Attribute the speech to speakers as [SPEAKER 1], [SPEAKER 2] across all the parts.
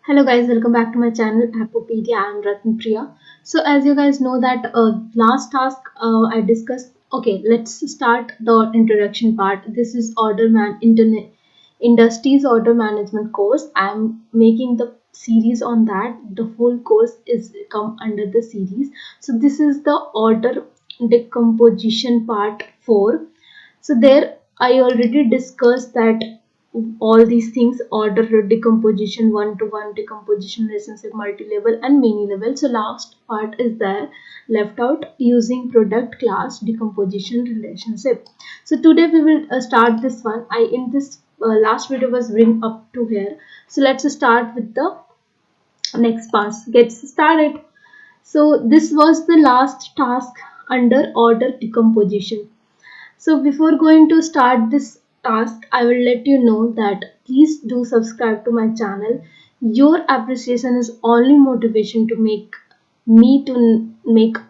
[SPEAKER 1] Hello guys, welcome back to my channel Appopedia. I am Ratni Priya. So as you guys know that last task I discussed. Okay, let's start the introduction part. This is Internet Industries Order Management course. I am making the series on that. The whole course is come under the series. So this is the order decomposition part 4. So there I already discussed that all these things: order decomposition, one-to-one decomposition, relationship, multi-level and many-level. So last part is there left out, using product class decomposition relationship. So today we will start this one. I in this last video was bring up to here. So let's start with the next part. Get started. So this was the last task under order decomposition. So before going to start this task, I will let you know that please do subscribe to my channel. Your appreciation is only motivation to make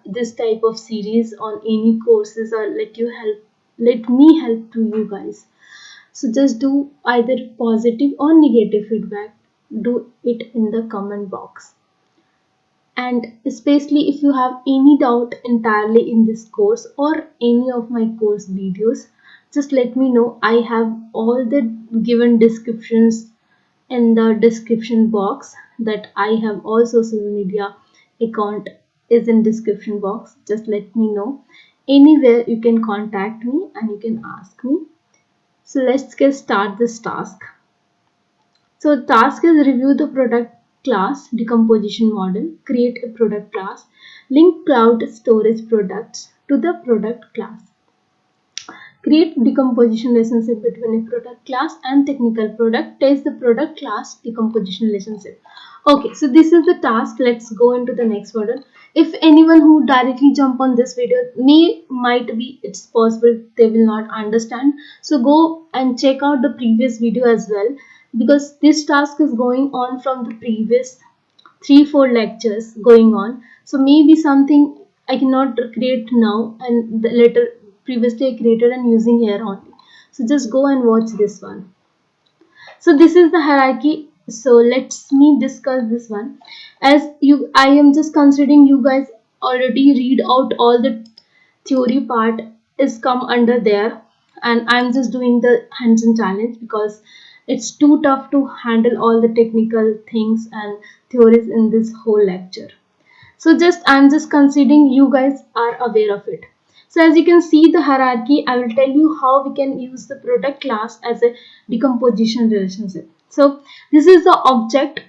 [SPEAKER 1] this type of series on any courses, or let me help to you guys. So just do either positive or negative feedback. Do it in the comment box. And especially if you have any doubt entirely in this course or any of my course videos, just let me know. I have all the given descriptions in the description box. That I have all social media account is in description box. Just let me know. Anywhere you can contact me and you can ask me. So let's get start this task. So task is review the product class decomposition model, create a product class, link cloud storage products to the product class, create decomposition relationship between a product class and technical product, test the product class decomposition relationship. Okay, so this is the task. Let's go into the next model. If anyone who directly jump on this video, might be it's possible they will not understand. So go and check out the previous video as well, because this task is going on from the previous 3-4 lectures going on. So maybe something I cannot create now and the later previously I created and using here only. So just go and watch this one. So this is the hierarchy. So let's me discuss this one. As you, I am just considering you guys already read out all the theory part is come under there, and I'm just doing the hands-on challenge because it's too tough to handle all the technical things and theories in this whole lecture. So I'm just considering you guys are aware of it. So as you can see the hierarchy, I will tell you how we can use the product class as a decomposition relationship. So this is the object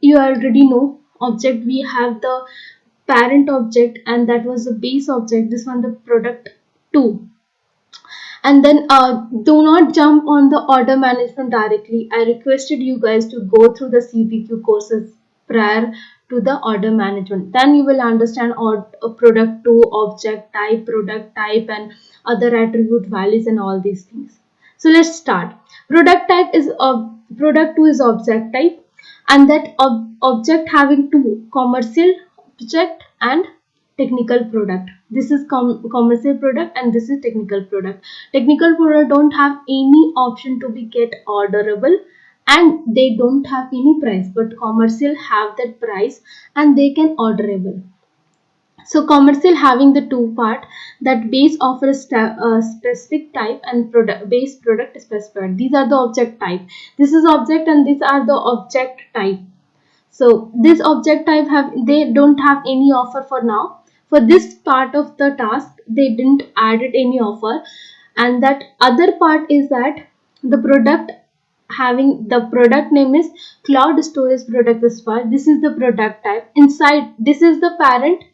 [SPEAKER 1] you already know. Object, we have the parent object and that was the base object. This one the product 2. And then do not jump on the order management directly. I requested you guys to go through the CPQ courses prior to the order management. Then you will understand product 2, object type, product type and other attribute values and all these things. So let's start. Product type is product 2 is object type, and that object having two: commercial object and technical product. This is commercial product and this is technical product. Technical product don't have any option to be get orderable and they don't have any price, but commercial have that price and they can orderable. So commercial having the two part, that base offers a specific type and product base product specified. These are the object type. This is object and these are the object type. So this object type they don't have any offer for now. For this part of the task they didn't added any offer, and that other part is that the product having the product name is cloud storage product specified. This is the product type. Inside this is the parent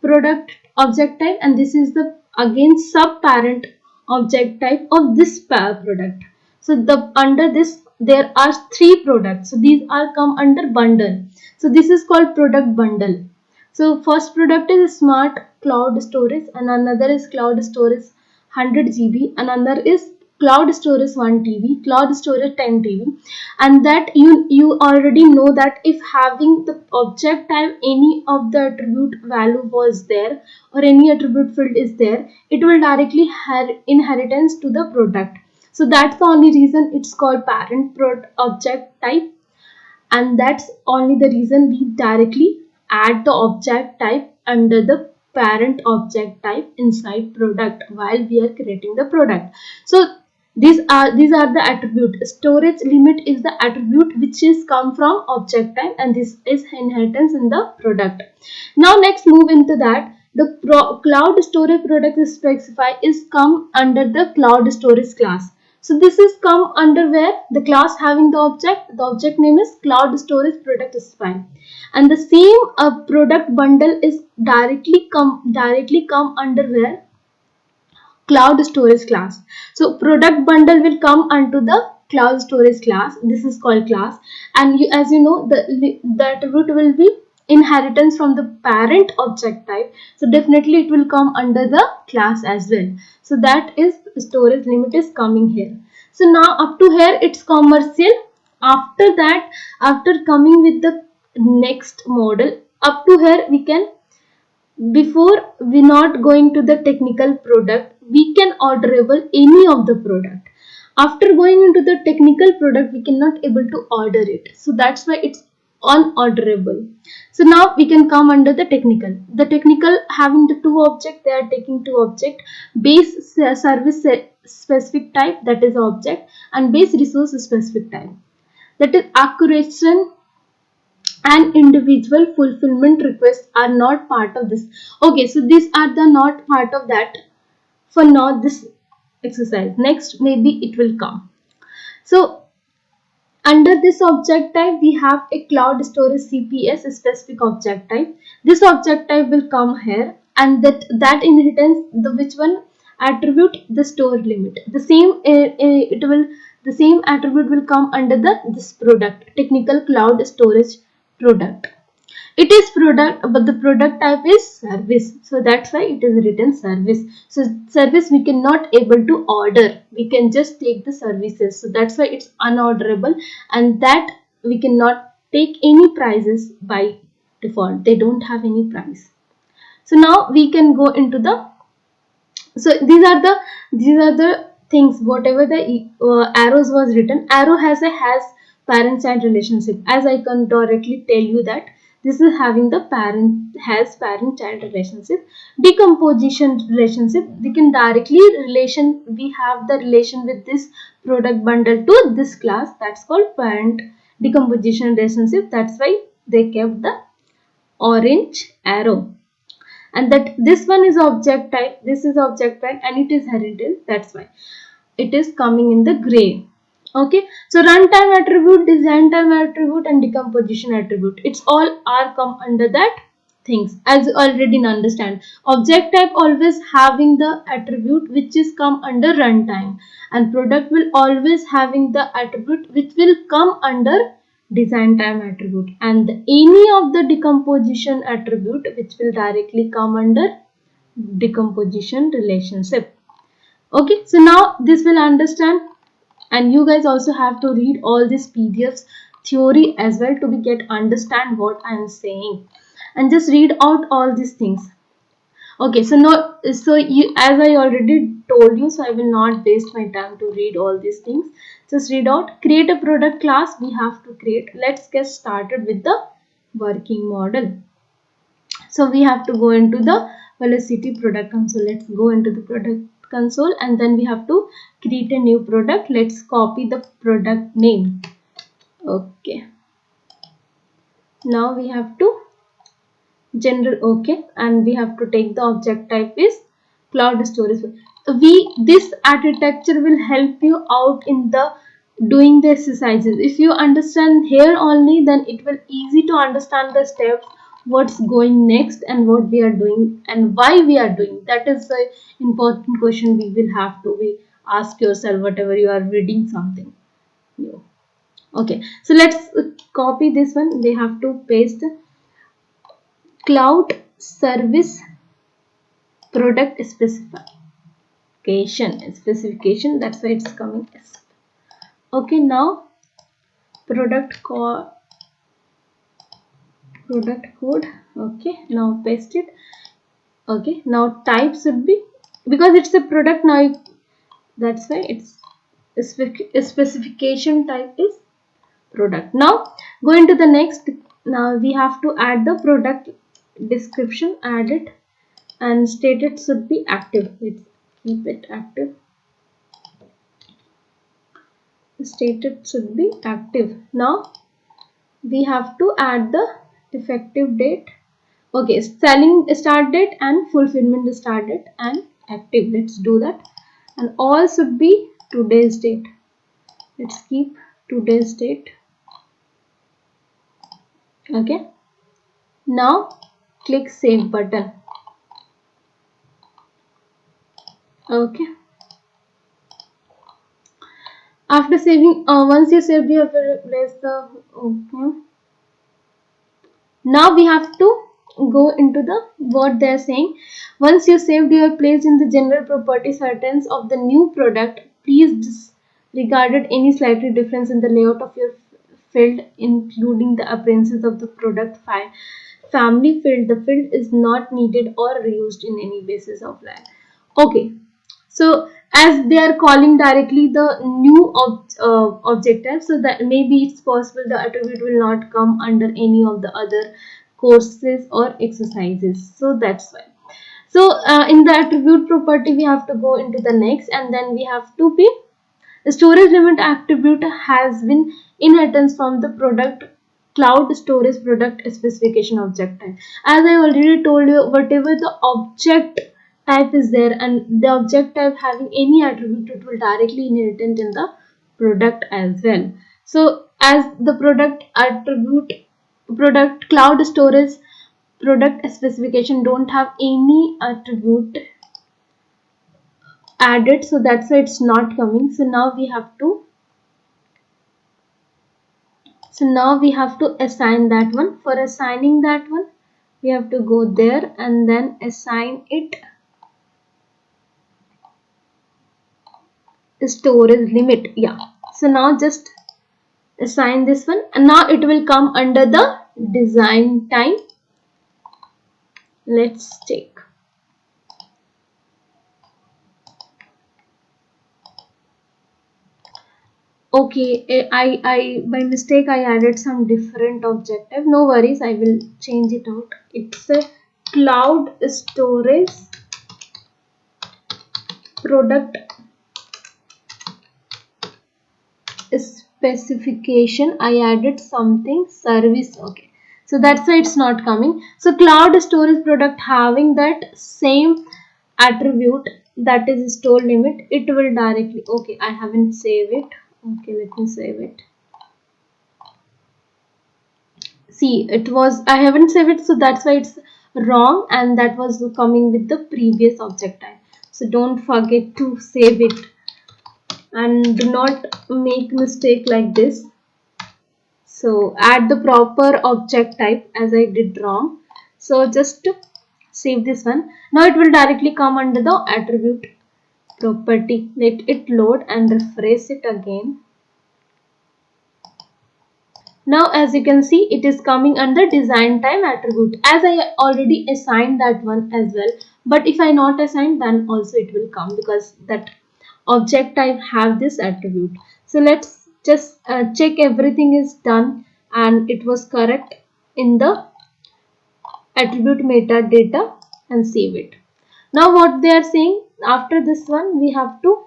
[SPEAKER 1] product object type and this is the again sub parent object type of this product. So the under this there are 3 products, so these are come under bundle. So this is called product bundle. So first product is smart cloud storage and another is cloud storage 100 GB and another is cloud storage 1 TB, cloud storage 10 TB, and that you already know that if having the object type any of the attribute value was there or any attribute field is there, it will directly have inheritance to the product. So that's the only reason it's called parent object type, and that's only the reason we directly add the object type under the parent object type inside product while we are creating the product. So these are the attribute. Storage limit is the attribute which is come from object type, and this is inheritance in the product. Now next move into that. The cloud storage product specify is come under the cloud storage class. So this is come under where the class having the object name is cloud storage product specify, and the same product bundle is directly come under where cloud storage class. So product bundle will come onto the cloud storage class. This is called class, and as you know, the attribute will be inheritance from the parent object type. So definitely it will come under the class as well. So that is storage limit is coming here. So now up to here it's commercial. After that, after coming with the next model, up to here we can, before we not going to the technical product, we can orderable any of the product. After going into the technical product, we cannot able to order it, so that's why it's unorderable. So now we can come under the technical having the two object, they are taking two object: base service specific type, that is object, and base resource specific type, that is accuracy and individual fulfillment requests are not part of this. Okay, so these are the not part of that for now this exercise. Next maybe it will come. So under this object type we have a cloud storage CPS specific object type. This object type will come here, and that inheritance the which one attribute, the store limit, the same it will, the same attribute will come under the this product technical cloud storage product. It is product, but the product type is service, so that's why it is written service. So service we cannot able to order, we can just take the services, so that's why it's unorderable, and that we cannot take any prices by default, they don't have any price. So now we can go into the, so these are the things, whatever the arrows was written, arrow has a has parent child relationship, as I can directly tell you that this is having the parent child relationship. Decomposition relationship, we can directly relation, we have the relation with this product bundle to this class, that's called parent decomposition relationship, that's why they kept the orange arrow. And that this one is object type, this is object type, and it is inheritance, that's why it is coming in the gray. Okay, so runtime attribute, design time attribute, and decomposition attribute, it's all are come under that things, as you already understand. Object type always having the attribute which is come under runtime, and product will always having the attribute which will come under design time attribute, and any of the decomposition attribute which will directly come under decomposition relationship. Okay, so now this will understand, and you guys also have to read all these PDFs theory as well to be get understand what I am saying, and just read out all these things. Okay, so no, so you, as I already told you, so I will not waste my time to read all these things. Just read out. Create a product class we have to create. Let's get started with the working model. So we have to go into the Velocity product console. Let's go into the product console, and then we have to create a new product. Let's copy the product name. Okay. Now we have to general, okay, and we have to take the object type is cloud storage. This architecture will help you out in the doing the exercises. If you understand here only, then it will easy to understand the steps, what's going next, and what we are doing and why we are doing. That is the important question we will have to be ask yourself whatever you are reading something new. Okay, so let's copy this one. We have to paste cloud service product specify. specification, that's why it's coming as. Okay, now product code, okay, now paste it. Okay, now type should be, because it's a product now, that's why its specification type is product. Now go into the next. Now we have to add the product description, add it, and stated should be active. Let's keep it active. Stated should be active. Now we have to add the effective date. Okay, selling start date and fulfillment start date and active. Let's do that. And all should be today's date. Let's keep today's date. Okay, now click save button. Okay, after saving, once you saved, you have to replace the. Okay, now we have to go into the what they are saying. Once you saved, you are placed in the general property settings of the new product. Please disregarded any slightly difference in the layout of your field, including the appearances of the product file family field. The field is not needed or reused in any basis of line. Okay, so as they are calling directly the new objective, so that maybe it's possible the attribute will not come under any of the other courses or exercises, so that's why. So in the attribute property we have to go into the next, and then we have to be the storage limit attribute has been inheritance from the product cloud storage product specification object type. As I already told you, whatever the object type is there and the object type having any attribute, it will directly inherit in the product as well. So as the product attribute, product cloud storage product specification don't have any attribute added, so that's why it's not coming. So now we have to assign that one. For assigning that one, we have to go there and then assign it storage limit. Yeah, so now just assign this one, and now it will come under the design time. Let's take. Okay, I by mistake I added some different objective. No worries, I will change it out. It's a cloud storage product specification. I added something service. Okay, so that's why it's not coming. So cloud storage product having that same attribute, that is store limit, it will directly. Okay, I haven't saved it. Okay, let me save it. See, it was, I haven't saved it, so that's why it's wrong, and that was coming with the previous object type. So don't forget to save it and do not make mistake like this. So add the proper object type, as I did wrong. So just to save this one. Now it will directly come under the attribute property. Let it load and refresh it again. Now as you can see, it is coming under design time attribute, as I already assigned that one as well. But if I not assign, then also it will come, because that object type have this attribute. So let's just check everything is done and it was correct in the attribute metadata and save it. Now what they are saying, after this one we have to,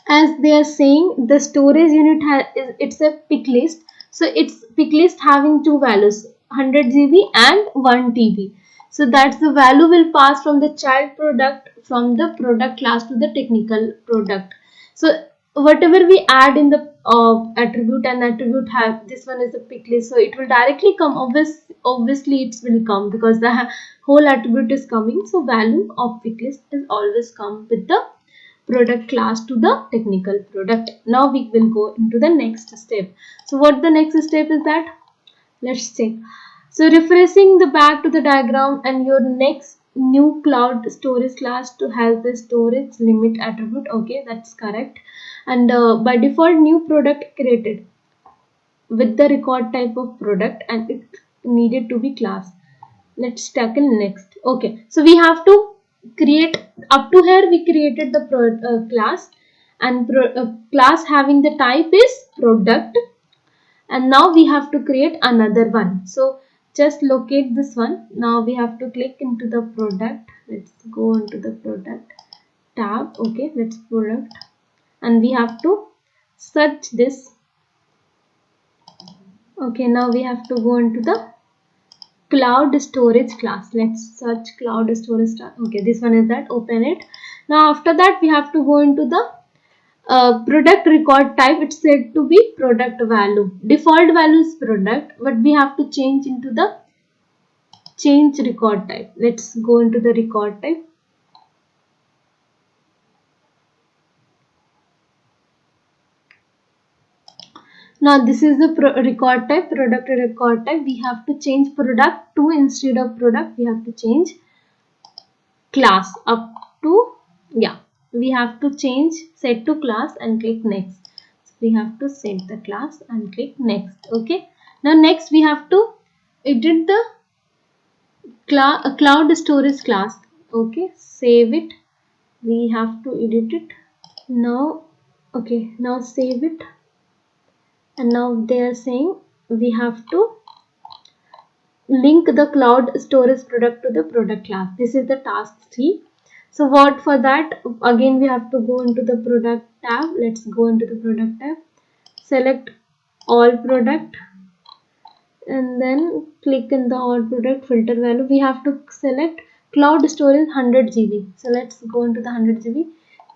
[SPEAKER 1] as they are saying, the storage unit it's a pick list. So it's pick list having two values, 100 GB and 1 TB. So that's the value will pass from the child product, from the product class to the technical product. So whatever we add in the attribute, and attribute have, this one is a pick list, so it will directly come. Obviously it will come because the whole attribute is coming. So value of pick list is always come with the product class to the technical product. Now we will go into the next step. So what the next step is that, let's check. So refreshing the back to the diagram and your next new cloud storage class to have the storage limit attribute. Okay, that's correct. And by default new product created with the record type of product and it needed to be class. Let's tackle next. Okay, so we have to create, up to here we created the class, and class having the type is product, and now we have to create another one. So just locate this one. Now we have to click into the product. Let's go into the product tab. Okay, let's product, and we have to search this. Okay, now we have to go into the cloud storage class. Let's search cloud storage. Okay, this one is that. Open it. Now after that we have to go into the product record type. It's said to be product value. Default value is product, but we have to change into the change record type. Let's go into the record type. Now this is the record type, product record type. We have to change product to, instead of product we have to change class up to, yeah, we have to change set to class and click next. So we have to set the class and click next. Okay, now next we have to edit the cloud storage class. Okay, save it. We have to edit it now. Okay, now save it, and now they are saying we have to link the cloud storage product to the product class. This is the task 3. So what for that, again we have to go into the product tab. Let's go into the product tab, select all product, and then click in the all product filter value. We have to select cloud storage 100 GB. So let's go into the 100 GB,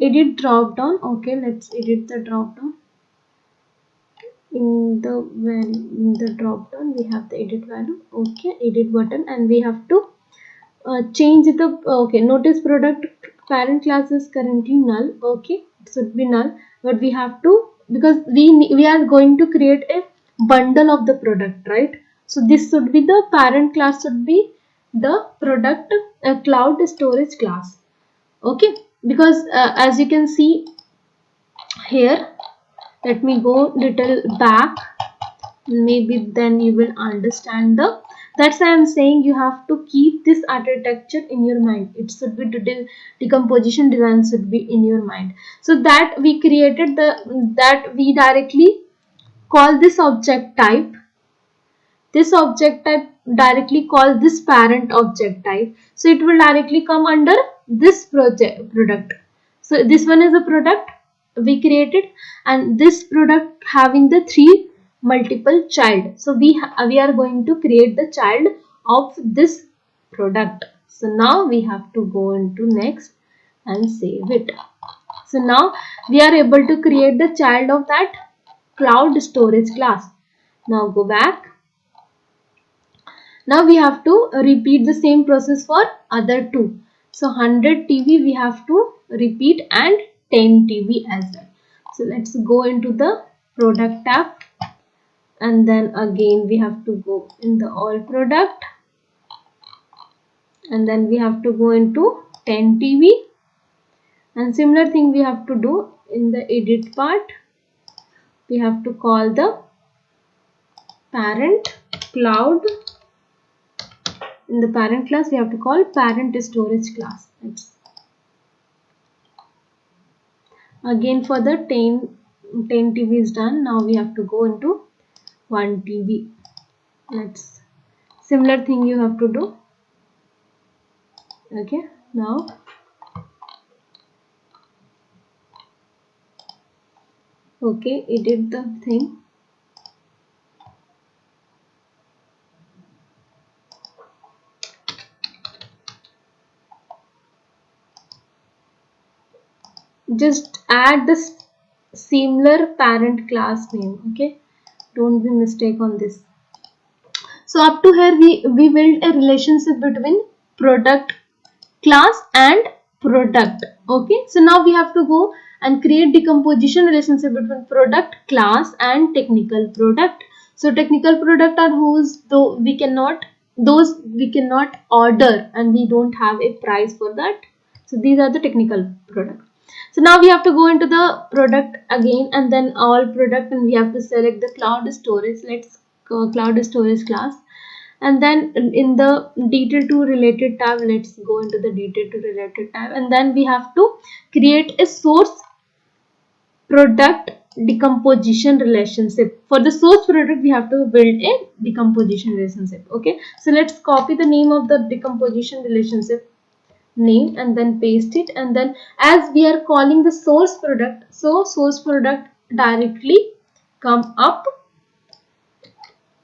[SPEAKER 1] edit drop down. Okay, let's edit the drop down. In the drop down we have the edit value. Okay, edit button, and we have to change the okay, notice product parent class is currently null. Okay, it should be null, but we have to, because we are going to create a bundle of the product, right? So this should be the parent class, should be the product cloud storage class. Okay, because as you can see here, let me go little back, maybe then you will understand the, that's why I'm saying you have to keep this architecture in your mind. It should be decomposition design should be in your mind. So that we created that we directly call this object type. This object type directly call this parent object type. So it will directly come under this product. So this one is a product we created, and this product having the 3 multiple child. So we are going to create the child of this product. So now we have to go into next and save it. So now we are able to create the child of that cloud storage class. Now go back. Now we have to repeat the same process for other two. So 100 TB we have to repeat, and 10 TB as well. So let's go into the product tab, and then again we have to go in the all product, and then we have to go into 10 TB, and similar thing we have to do in the edit part. We have to call the parent cloud. In the parent class we have to call parent storage class. Again for the 10 TB is done. Now we have to go into 1 TB. Let's, similar thing you have to do. Okay, now okay, edit the thing. Just add the similar parent class name. Okay, don't be mistake on this. So up to here we build a relationship between product class and product. Okay, so now we have to go and create decomposition relationship between product class and technical product. So technical product are those we cannot order and we don't have a price for that. So these are the technical product. So now we have to go into the product again, and then all product, and we have to select the cloud storage. Let's go cloud storage class, and then in the detail to related tab, let's go into the detail to related tab, and then we have to create a source product decomposition relationship. For the source product we have to build a decomposition relationship. Okay, so let's copy the name of the decomposition relationship name and then paste it, and then as we are calling the source product, so source product directly come up,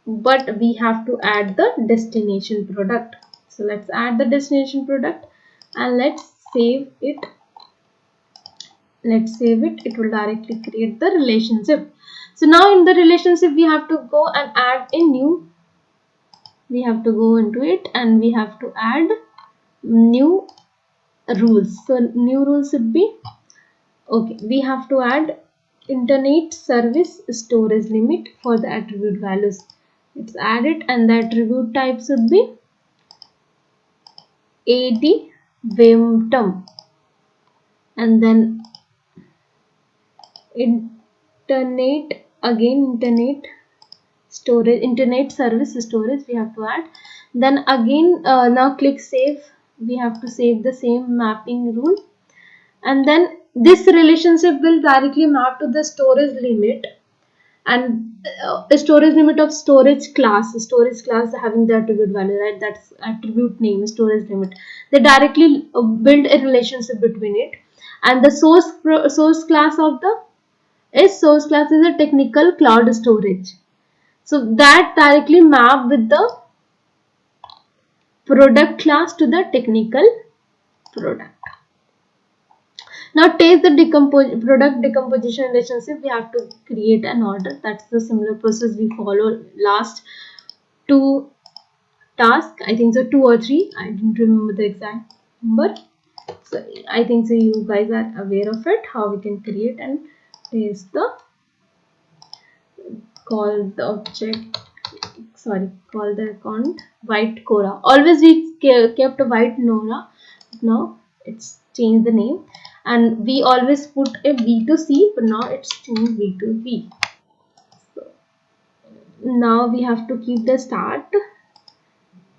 [SPEAKER 1] but we have to add the destination product. So let's add the destination product and let's save it. It will directly create the relationship. So now in the relationship we have to go and add a new, we have to go into it and we have to add new rules. So new rules should be, okay, we have to add internet service storage limit for the attribute values. Let's add it, and the attribute type should be ad vemtum, and then internet, again internet service storage we have to add. Then again now click save. We have to save the same mapping rule, and then this relationship will directly map to the storage limit, and a storage limit of storage class having the attribute value, right? That's attribute name storage limit. They directly build a relationship between it, and the source class of the source class is a technical cloud storage. So that directly map with the product class to the technical product. Now take the product decomposition relationship. We have to create an order. That's the similar process we follow last two tasks. I think so, 2 or 3. I didn't remember the exact number. So I think so you guys are aware of it. How we can create and paste the call the object. Sorry, call the account white Quora. Always we kept a white Nora. Now it's changed the name, and we always put a B2C, but now it's changed B2B. So now we have to keep the start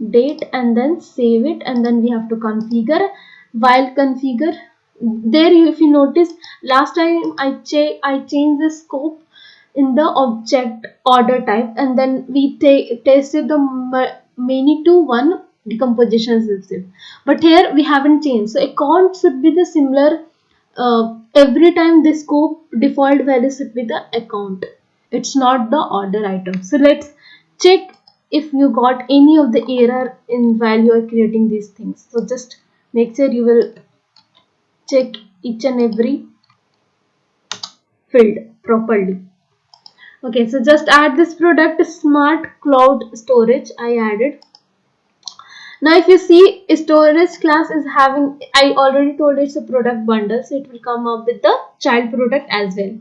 [SPEAKER 1] date and then save it, and then we have to configure. While configure, there if you notice last time I changed the scope in the object order type, and then we tested the many to one decomposition system, but here we haven't changed. So account should be the similar, every time the scope default value should be the account, it's not the order item. So let's check if you got any of the error in while you are creating these things. So just make sure you will check each and every field properly. Okay, so just add this product smart cloud storage. I added. Now if you see storage class is having, I already told it's a product bundle, so it will come up with the child product as well.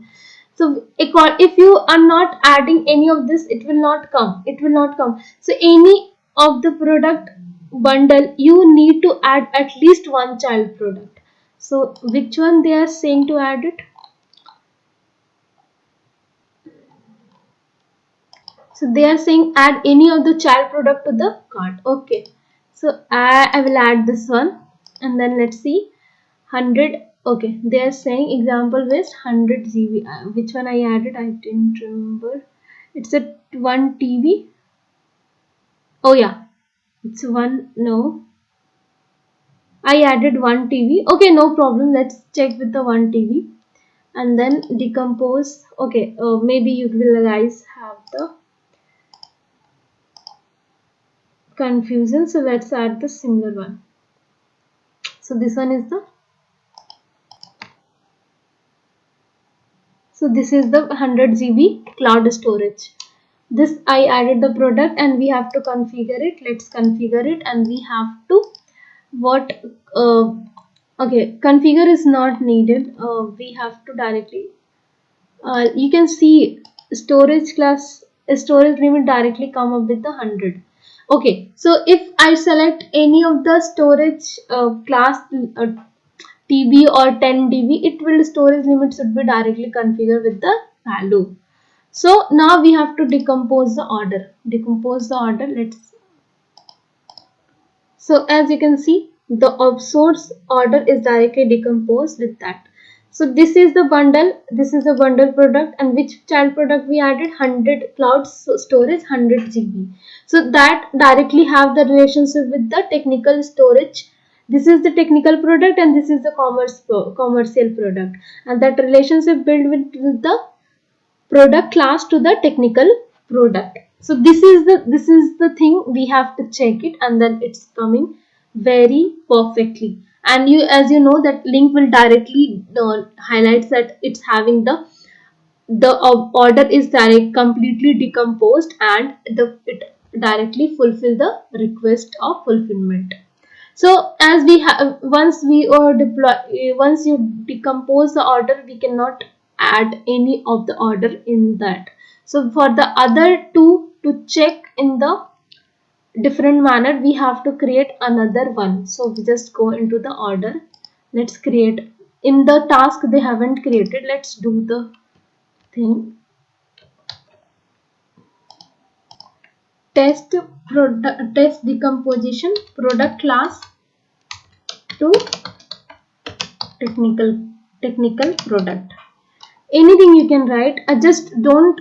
[SPEAKER 1] So if you are not adding any of this, it will not come. So any of the product bundle you need to add at least one child product. So which one they are saying to add it? So they are saying add any of the child product to the cart. Okay, so I will add this one, and then let's see 100. Okay, they are saying example with 100 GB. Which one I added? I didn't remember. It's a 1 TB. Oh yeah, it's one. No, I added 1 TB. Okay, no problem. Let's check with the 1 TB and then decompose. Okay, maybe you will guys have the confusion, so let's add the similar one. So this one is the, so this is the 100 GB cloud storage. This I added the product, and we have to configure it. Let's configure it, and we have to what okay, configure is not needed. We have to directly you can see storage class storage limit directly come up with the 100. Okay, so if I select any of the storage class TB or 10 dB, it will storage limit should be directly configured with the value. So now we have to decompose the order. Decompose the order. So as you can see, the source order is directly decomposed with that. So this is the bundle. This is the bundle product, and which child product we added? 100 cloud storage, 100 GB. So that directly have the relationship with the technical storage. This is the technical product, and this is the commercial product, and that relationship built with the product class to the technical product. So this is the thing we have to check it, and then it's coming very perfectly. And you, as you know, that link will directly highlights that it's having the order is direct completely decomposed, and it directly fulfill the request of fulfillment. So as we have, once we once you decompose the order, we cannot add any of the order in that. So for the other two to check in the different manner, we have to create another one. So we just go into the order. Let's create in the task they haven't created. Let's do the thing. Test decomposition product class to technical product. Anything you can write. Just don't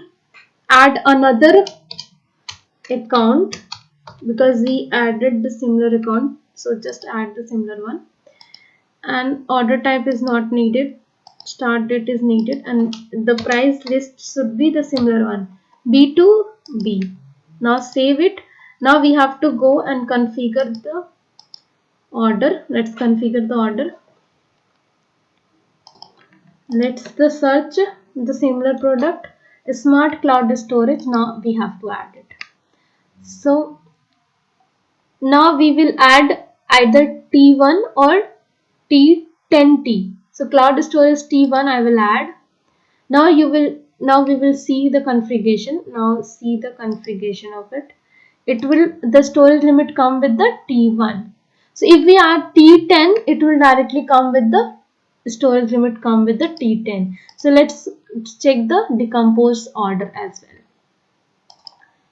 [SPEAKER 1] add another account, because we added the similar account. So just add the similar one, and order type is not needed. Start date is needed, and the price list should be the similar one, B to B. Now save it. Now we have to go and configure the order. Let's configure the order. Let's the search the similar product, smart cloud storage. Now we have to add it. So now we will add either T1 or T10T. So cloud storage T1 I will add. Now we will see the configuration. Now see the configuration of it. It will, the storage limit come with the T1. So if we add T10, it will directly come with the storage limit come with the T10. So let's check the decomposed order as well.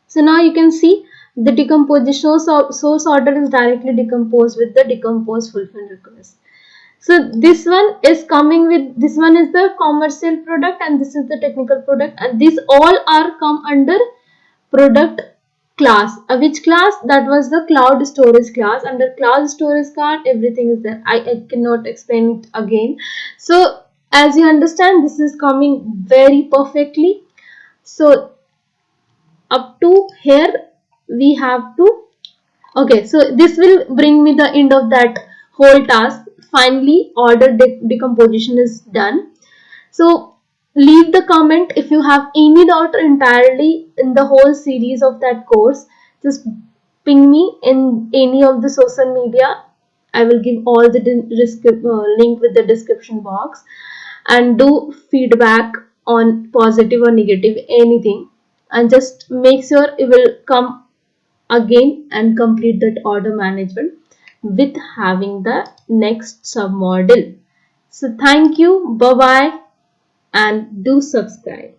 [SPEAKER 1] So now you can see the decomposition source order is directly decomposed with the decomposed fulfilled request. So this one is coming with, this one is the commercial product, and this is the technical product, and these all are come under product class. Which class? That was the cloud storage class. Under cloud storage class, everything is there. I cannot explain it again. So as you understand, this is coming very perfectly. So up to here we have to, okay, so this will bring me the end of that whole task. Finally order decomposition is done. So leave the comment if you have any doubt entirely in the whole series of that course. Just ping me in any of the social media. I will give all the link with the description box, and do feedback on positive or negative, anything, and just make sure it will come again and complete that order management with having the next submodule. So thank you, bye bye, and do subscribe.